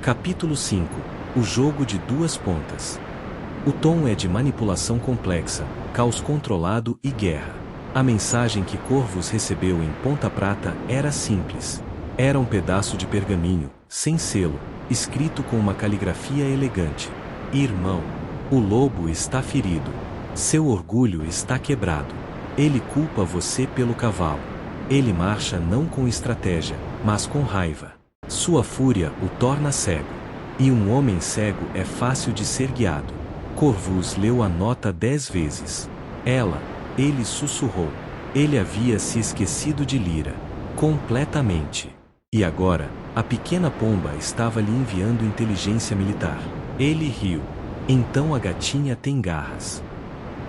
Capítulo 5. O jogo de duas pontas. O tom é de manipulação complexa, caos controlado e guerra. A mensagem que Corvus recebeu em Ponta Prata era simples. Era um pedaço de pergaminho, sem selo, escrito com uma caligrafia elegante. Irmão, o lobo está ferido. Seu orgulho está quebrado. Ele culpa você pelo cavalo. Ele marcha não com estratégia, mas com raiva. Sua fúria o torna cego. E um homem cego é fácil de ser guiado. Corvus leu a nota 10 vezes. Ele sussurrou. Ele havia se esquecido de Lyra. Completamente. E agora, a pequena pomba estava lhe enviando inteligência militar. Ele riu. Então a gatinha tem garras.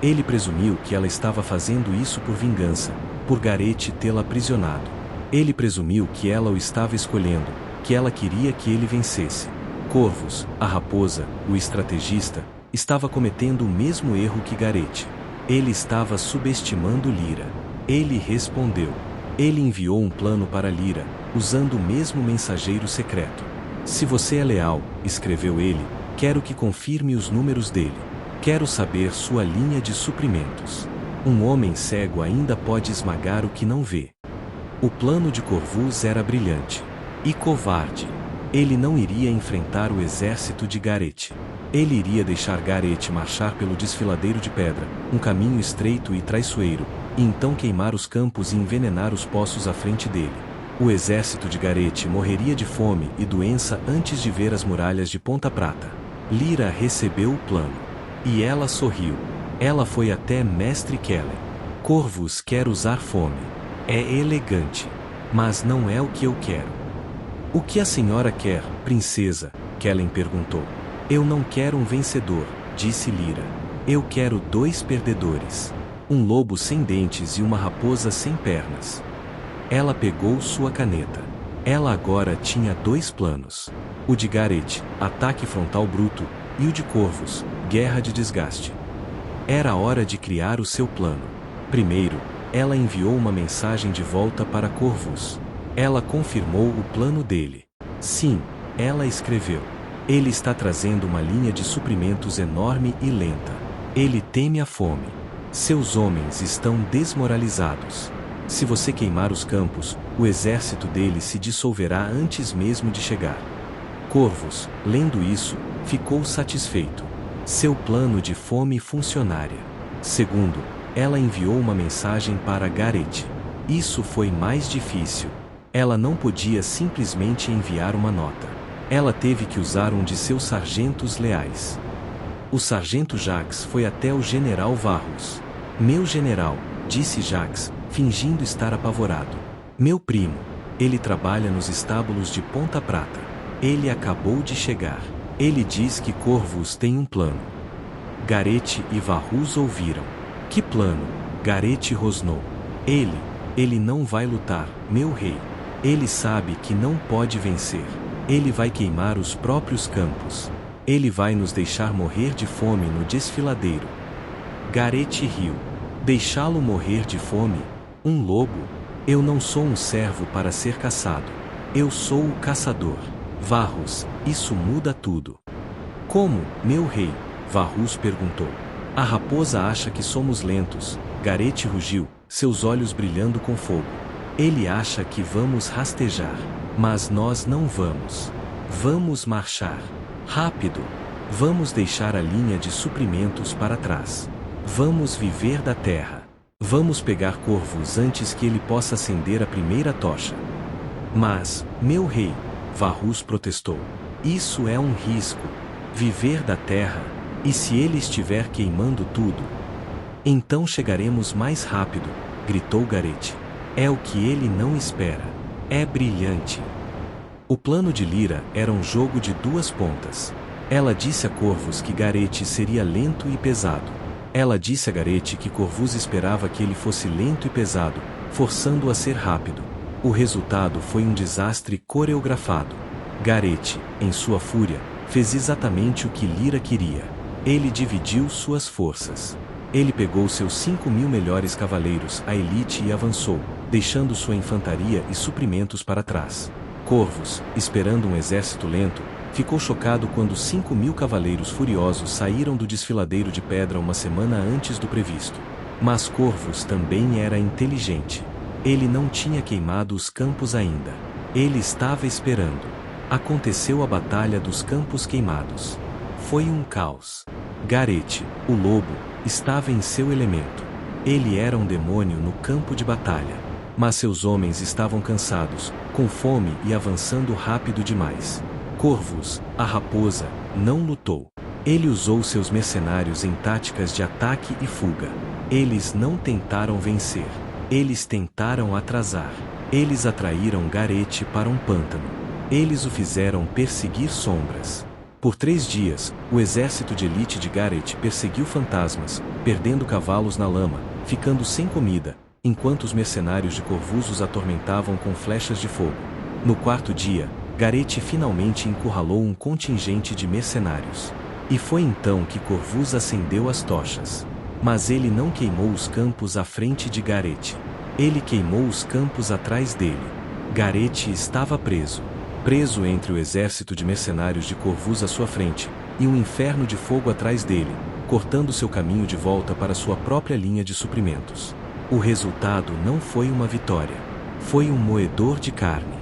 Ele presumiu que ela estava fazendo isso por vingança, por Gareth tê-la aprisionado. Ele presumiu que ela o estava escolhendo, que ela queria que ele vencesse. Corvus, a raposa, o estrategista, estava cometendo o mesmo erro que Gareth. Ele estava subestimando Lyra. Ele respondeu. Ele enviou um plano para Lyra, usando o mesmo mensageiro secreto. Se você é leal, escreveu ele, quero que confirme os números dele. Quero saber sua linha de suprimentos. Um homem cego ainda pode esmagar o que não vê. O plano de Corvus era brilhante. E covarde. Ele não iria enfrentar o exército de Gareth. Ele iria deixar Gareth marchar pelo desfiladeiro de pedra, um caminho estreito e traiçoeiro, e então queimar os campos e envenenar os poços à frente dele. O exército de Gareth morreria de fome e doença antes de ver as muralhas de Ponta Prata. Lyra recebeu o plano. E ela sorriu. Ela foi até Mestre Kellen. Corvus quer usar fome. É elegante. Mas não é o que eu quero. O que a senhora quer, princesa? Kellen perguntou. Eu não quero um vencedor, disse Lyra. Eu quero 2 perdedores. Um lobo sem dentes e uma raposa sem pernas. Ela pegou sua caneta. Ela agora tinha 2 planos. O de Gareth, ataque frontal bruto, e o de Corvus, guerra de desgaste. Era hora de criar o seu plano. Primeiro, ela enviou uma mensagem de volta para Corvus. Ela confirmou o plano dele. Sim, ela escreveu. Ele está trazendo uma linha de suprimentos enorme e lenta. Ele teme a fome. Seus homens estão desmoralizados. Se você queimar os campos, o exército dele se dissolverá antes mesmo de chegar. Corvus, lendo isso, ficou satisfeito. Seu plano de fome funcionária. Segundo, ela enviou uma mensagem para Gareth. Isso foi mais difícil. Ela não podia simplesmente enviar uma nota. Ela teve que usar um de seus sargentos leais. O sargento Jax foi até o general Varrus. Meu general, disse Jax, fingindo estar apavorado. Meu primo. Ele trabalha nos estábulos de Ponta Prata. Ele acabou de chegar. Ele diz que Corvus tem um plano. Gareth e Varrus ouviram. Que plano? Gareth rosnou. Ele não vai lutar, meu rei. Ele sabe que não pode vencer. Ele vai queimar os próprios campos. Ele vai nos deixar morrer de fome no desfiladeiro. Gareth riu. Deixá-lo morrer de fome? Um lobo? Eu não sou um servo para ser caçado. Eu sou o caçador. Varrus, isso muda tudo. Como, meu rei? Varrus perguntou. A raposa acha que somos lentos. Gareth rugiu, seus olhos brilhando com fogo. Ele acha que vamos rastejar. Mas nós não vamos. Vamos marchar. Rápido. Vamos deixar a linha de suprimentos para trás. Vamos viver da terra. Vamos pegar Corvus antes que ele possa acender a primeira tocha. Mas, meu rei, Varrus protestou. Isso é um risco. Viver da terra. E se ele estiver queimando tudo? Então chegaremos mais rápido, gritou Gareth. É o que ele não espera. É brilhante. O plano de Lyra era um jogo de duas pontas. Ela disse a Corvus que Gareth seria lento e pesado. Ela disse a Gareth que Corvus esperava que ele fosse lento e pesado, forçando-o a ser rápido. O resultado foi um desastre coreografado. Gareth, em sua fúria, fez exatamente o que Lyra queria. Ele dividiu suas forças. Ele pegou seus 5.000 melhores cavaleiros, a elite, e avançou, deixando sua infantaria e suprimentos para trás. Corvus, esperando um exército lento, Ficou chocado quando 5.000 cavaleiros furiosos saíram do desfiladeiro de pedra uma semana antes do previsto. Mas Corvus também era inteligente. Ele não tinha queimado os campos ainda. Ele estava esperando. Aconteceu a Batalha dos Campos Queimados. Foi um caos. Gareth, o lobo, estava em seu elemento. Ele era um demônio no campo de batalha. Mas seus homens estavam cansados, com fome e avançando rápido demais. Corvus, a raposa, não lutou. Ele usou seus mercenários em táticas de ataque e fuga. Eles não tentaram vencer. Eles tentaram atrasar. Eles atraíram Gareth para um pântano. Eles o fizeram perseguir sombras. Por 3 dias, o exército de elite de Gareth perseguiu fantasmas, perdendo cavalos na lama, ficando sem comida, enquanto os mercenários de Corvus os atormentavam com flechas de fogo. No 4º dia, Gareth finalmente encurralou um contingente de mercenários. E foi então que Corvus acendeu as tochas. Mas ele não queimou os campos à frente de Gareth. Ele queimou os campos atrás dele. Gareth estava preso. Preso entre o exército de mercenários de Corvus à sua frente, e um inferno de fogo atrás dele, cortando seu caminho de volta para sua própria linha de suprimentos. O resultado não foi uma vitória. Foi um moedor de carne.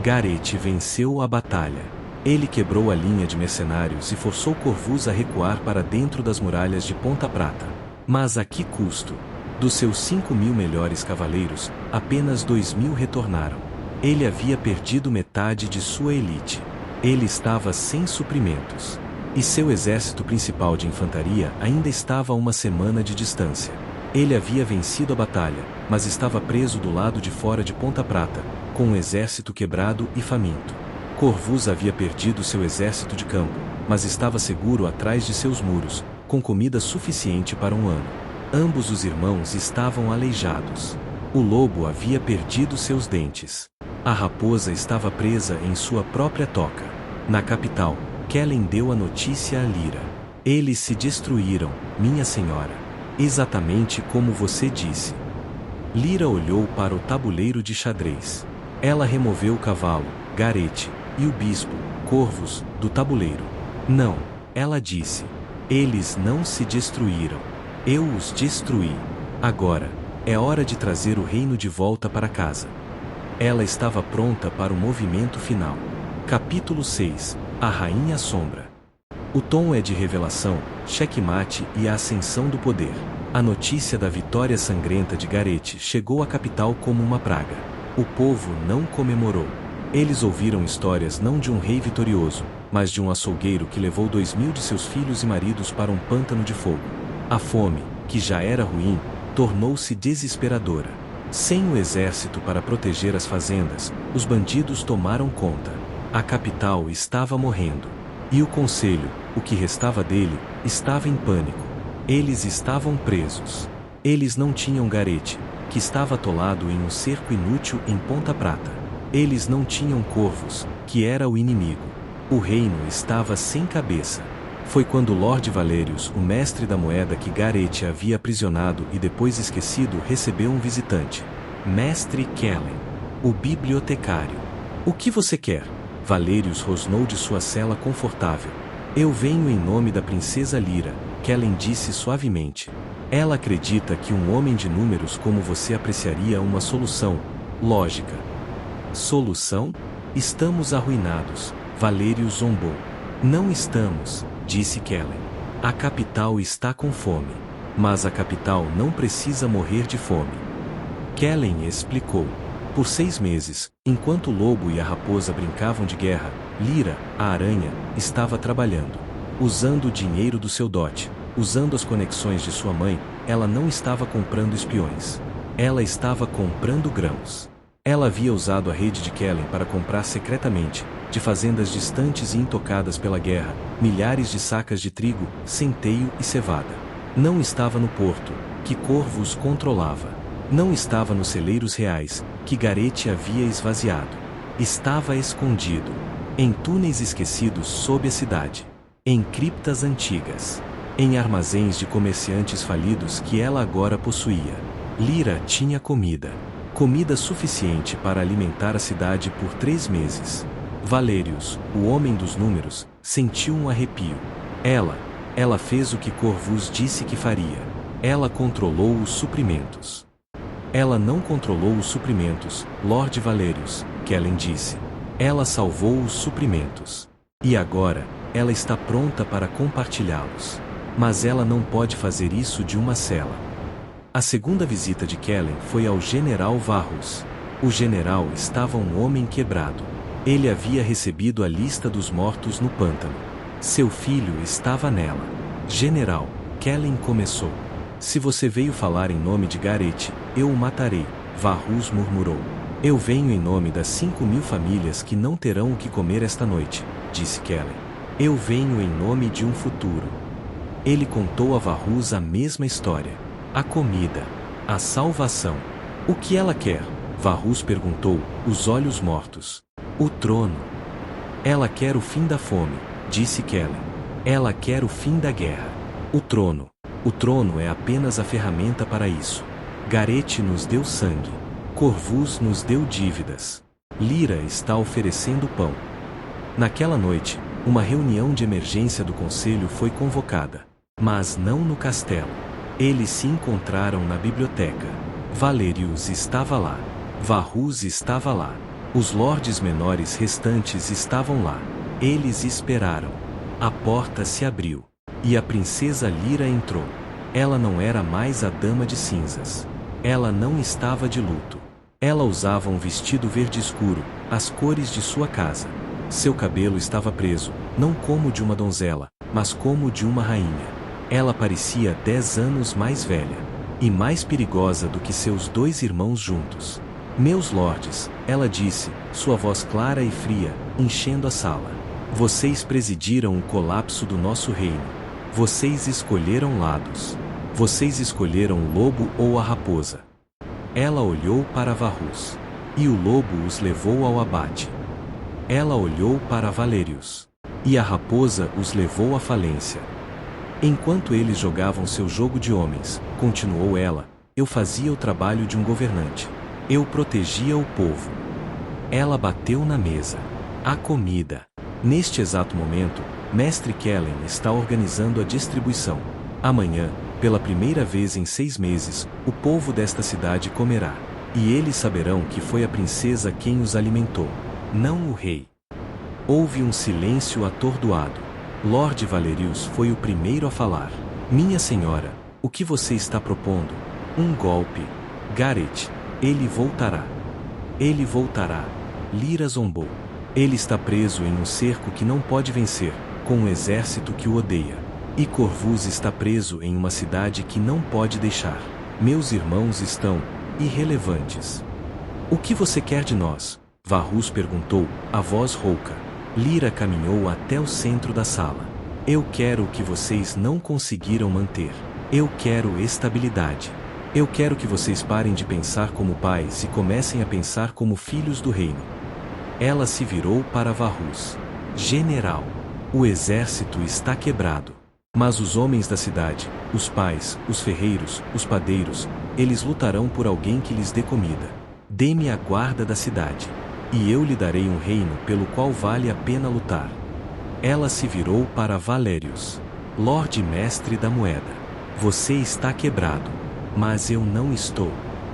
Gareth venceu a batalha. Ele quebrou a linha de mercenários e forçou Corvus a recuar para dentro das muralhas de Ponta Prata. Mas a que custo? Dos seus 5.000 melhores cavaleiros, apenas 2.000 retornaram. Ele havia perdido metade de sua elite. Ele estava sem suprimentos. E seu exército principal de infantaria ainda estava a uma semana de distância. Ele havia vencido a batalha, mas estava preso do lado de fora de Ponta Prata, com um exército quebrado e faminto. Corvus havia perdido seu exército de campo, mas estava seguro atrás de seus muros, com comida suficiente para um ano. Ambos os irmãos estavam aleijados. O lobo havia perdido seus dentes. A raposa estava presa em sua própria toca. Na capital, Kellen deu a notícia a Lyra. Eles se destruíram, minha senhora. Exatamente como você disse. Lyra olhou para o tabuleiro de xadrez. Ela removeu o cavalo, Gareth, e o bispo, Corvus, do tabuleiro. Não, ela disse. Eles não se destruíram. Eu os destruí. Agora, é hora de trazer o reino de volta para casa. Ela estava pronta para o movimento final. Capítulo 6. A Rainha Sombra. O tom é de revelação, checkmate e a ascensão do poder. A notícia da vitória sangrenta de Gareth chegou à capital como uma praga. O povo não comemorou. Eles ouviram histórias não de um rei vitorioso, mas de um açougueiro que levou 2.000 de seus filhos e maridos para um pântano de fogo. A fome, que já era ruim, tornou-se desesperadora. Sem o exército para proteger as fazendas, os bandidos tomaram conta. A capital estava morrendo. E o conselho, o que restava dele, estava em pânico. Eles estavam presos. Eles não tinham Gareth, que estava atolado em um cerco inútil em Ponta Prata. Eles não tinham Corvus, que era o inimigo. O reino estava sem cabeça. Foi quando Lord Valerius, o mestre da moeda que Gareth havia aprisionado e depois esquecido, recebeu um visitante. Mestre Kellen, o bibliotecário. O que você quer? Valerius rosnou de sua cela confortável. Eu venho em nome da princesa Lyra, Kellen disse suavemente. Ela acredita que um homem de números como você apreciaria uma solução lógica. Solução? Estamos arruinados, Valerius zombou. Não estamos, disse Kellen. A capital está com fome. Mas a capital não precisa morrer de fome. Kellen explicou. Por 6 meses, enquanto o lobo e a raposa brincavam de guerra, Lyra, a aranha, estava trabalhando. Usando o dinheiro do seu dote, usando as conexões de sua mãe, ela não estava comprando espiões. Ela estava comprando grãos. Ela havia usado a rede de Kellen para comprar secretamente, de fazendas distantes e intocadas pela guerra, milhares de sacas de trigo, centeio e cevada. Não estava no porto, que Corvus controlava. Não estava nos celeiros reais, que Gareth havia esvaziado. Estava escondido. Em túneis esquecidos sob a cidade. Em criptas antigas. Em armazéns de comerciantes falidos que ela agora possuía. Lyra tinha comida. Comida suficiente para alimentar a cidade por 3 meses. Valerius, o homem dos números, sentiu um arrepio. Ela fez o que Corvus disse que faria. Ela controlou os suprimentos. Ela não controlou os suprimentos, Lord Valerius, Kellen disse. Ela salvou os suprimentos. E agora, ela está pronta para compartilhá-los. Mas ela não pode fazer isso de uma cela. A segunda visita de Kellen foi ao general Varrus. O general estava um homem quebrado. Ele havia recebido a lista dos mortos no pântano. Seu filho estava nela. General, Kellen começou. Se você veio falar em nome de Gareth, eu o matarei, Varrus murmurou. Eu venho em nome das 5.000 famílias que não terão o que comer esta noite, disse Kellen. Eu venho em nome de um futuro. Ele contou a Varrus a mesma história. A comida. A salvação. O que ela quer? Varrus perguntou, os olhos mortos. O trono. Ela quer o fim da fome, disse Kellen. Ela quer o fim da guerra. O trono. O trono é apenas a ferramenta para isso. Gareth nos deu sangue. Corvus nos deu dívidas. Lyra está oferecendo pão. Naquela noite, uma reunião de emergência do conselho foi convocada. Mas não no castelo. Eles se encontraram na biblioteca. Valerius estava lá. Varrus estava lá. Os lordes menores restantes estavam lá. Eles esperaram. A porta se abriu. E a princesa Lyra entrou. Ela não era mais a dama de cinzas. Ela não estava de luto. Ela usava um vestido verde escuro, as cores de sua casa. Seu cabelo estava preso, não como de uma donzela, mas como de uma rainha. Ela parecia 10 anos mais velha. E mais perigosa do que seus 2 irmãos juntos. Meus lordes, ela disse, sua voz clara e fria, enchendo a sala. Vocês presidiram o colapso do nosso reino. Vocês escolheram lados. Vocês escolheram o lobo ou a raposa. Ela olhou para Varrus. E o lobo os levou ao abate. Ela olhou para Valerius. E a raposa os levou à falência. Enquanto eles jogavam seu jogo de homens, continuou ela, eu fazia o trabalho de um governante. Eu protegia o povo. Ela bateu na mesa. A comida. Neste exato momento, Mestre Kellen está organizando a distribuição. Amanhã, pela primeira vez em 6 meses, o povo desta cidade comerá. E eles saberão que foi a princesa quem os alimentou, não o rei. Houve um silêncio atordoado. Lord Valerius foi o primeiro a falar. Minha senhora, o que você está propondo? Um golpe. Gareth, ele voltará. Ele voltará. Lyra zombou. Ele está preso em um cerco que não pode vencer, com um exército que o odeia. E Corvus está preso em uma cidade que não pode deixar. Meus irmãos estão irrelevantes. O que você quer de nós? Varrus perguntou, a voz rouca. Lyra caminhou até o centro da sala. Eu quero o que vocês não conseguiram manter. Eu quero estabilidade. Eu quero que vocês parem de pensar como pais e comecem a pensar como filhos do reino. Ela se virou para Varrus. General, o exército está quebrado. Mas os homens da cidade, os pais, os ferreiros, os padeiros, eles lutarão por alguém que lhes dê comida. Dê-me a guarda da cidade. E eu lhe darei um reino pelo qual vale a pena lutar. Ela se virou para Valerius. Lorde Mestre da Moeda. Você está quebrado. Mas eu não estou.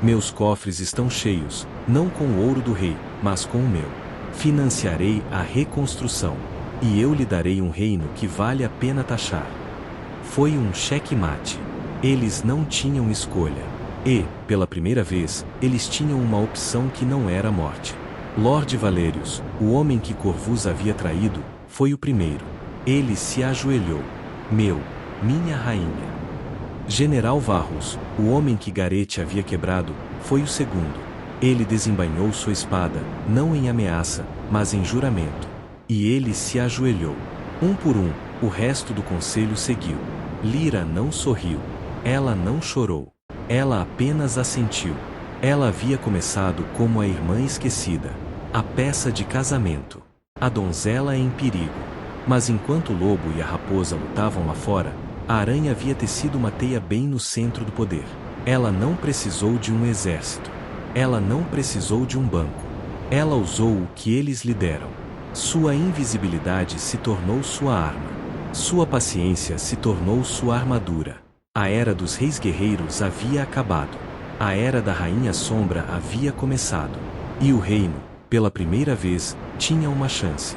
Meus cofres estão cheios, não com o ouro do rei, mas com o meu. Financiarei a reconstrução. E eu lhe darei um reino que vale a pena taxar. Foi um checkmate. Eles não tinham escolha. E, pela primeira vez, eles tinham uma opção que não era a morte. Lord Valerius, o homem que Corvus havia traído, foi o primeiro. Ele se ajoelhou. Minha rainha. General Varrus, o homem que Gareth havia quebrado, foi o segundo. Ele desembainhou sua espada, não em ameaça, mas em juramento. E ele se ajoelhou. Um por um, o resto do conselho seguiu. Lyra não sorriu. Ela não chorou. Ela apenas assentiu. Ela havia começado como a irmã esquecida. A peça de casamento. A donzela em perigo. Mas enquanto o lobo e a raposa lutavam lá fora, a aranha havia tecido uma teia bem no centro do poder. Ela não precisou de um exército. Ela não precisou de um banco. Ela usou o que eles lhe deram. Sua invisibilidade se tornou sua arma. Sua paciência se tornou sua armadura. A era dos reis guerreiros havia acabado. A era da rainha sombra havia começado. E o reino, pela primeira vez, tinha uma chance.